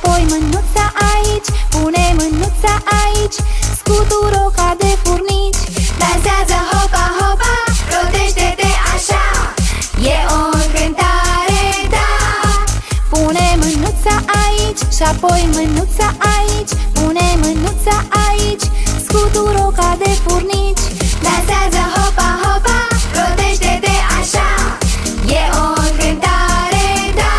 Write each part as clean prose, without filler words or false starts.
apoi mânuța aici, pune mânuța aici, scutură ca de furnici. Dansează hopa, hopa, rotește-te așa, e o încântare, da! Pune mânuța aici și apoi mânuța aici, pune mânuța aici, scutură ca de furnici. Dansează hopa, hopa, rotește-te așa, e o încântare, da!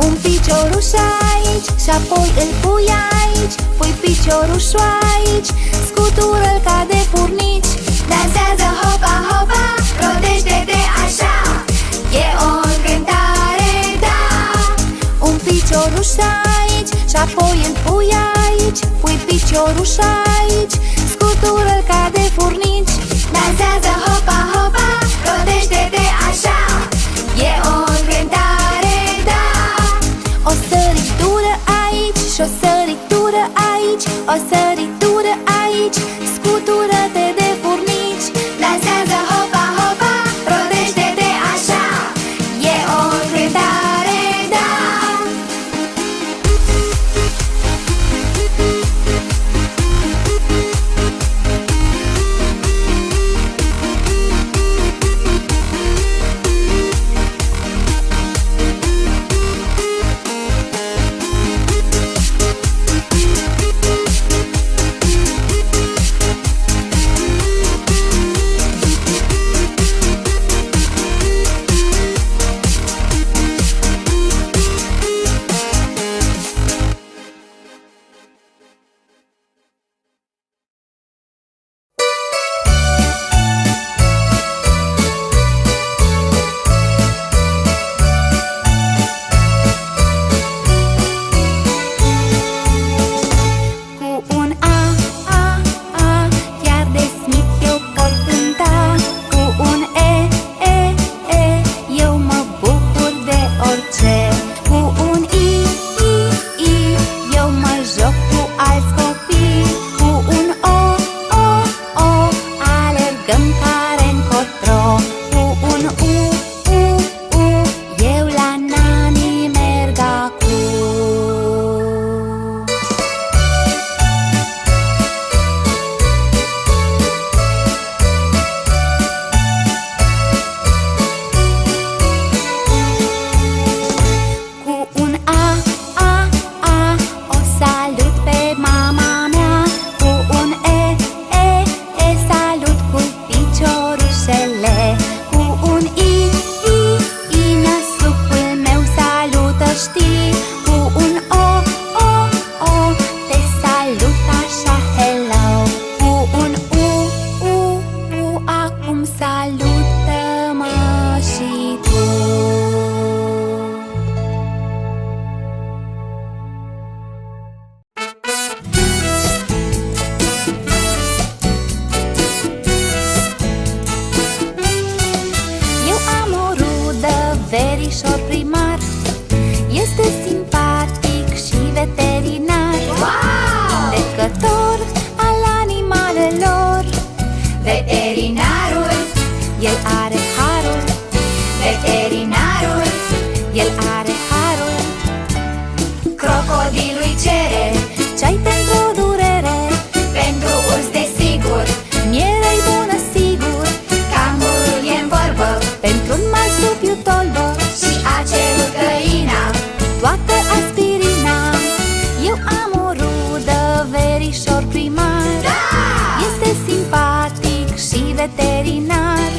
Un picioruș aici și apoi îl pui aici, pui piciorușul aici, scutură-l ca de furnici. Dansează hopa, hopa, rotește-te așa, e o încântare, da! Un picioruș aici și apoi îl pui aici, pui picioruș aici, scutură-l ca de furnici. Dansează hopa, hopa, rotește-te așa, e o încântare, da! O săritură aici și o săritură aici, o săritură aici, scutură-te de furnici. Dansează hopa, hopa, rotește-te așa, e o încântare, da! Verișor primar, este simpatic și veterinar. Wow! Vindecător al animalelor. Veterinarul, el are harul. Veterinarul, el are harul. Crocodilul cere ceai pentru durere, pentru urs desigur, miere-i bună sigur. Cangurul e-n vorbă, pentru-n marsupiu tolbă, și a cerut găina toată aspirina. Eu am o rudă, verișor primar. Da! Este simpatic și veterinar,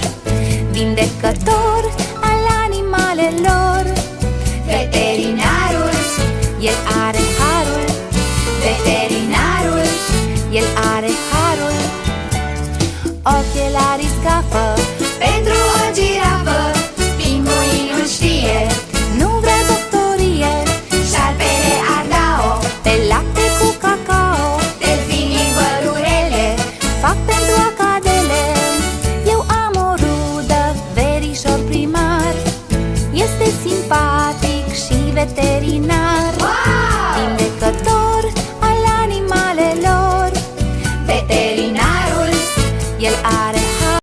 vindecător al animalelor. Veterinarul, el are harul. Veterinarul, el are harul. Ochelarii scapă pentru o girafă. Pinguinul știe, nu vrea doctorie. Șarpele ar da-o pe lapte cu cacao. Delfinii pădurele fac pentru acadele. Eu am o rudă, verișor primar, este simpatic și veterinar. Wow! Vindecător al animalelor. Veterinarul, el are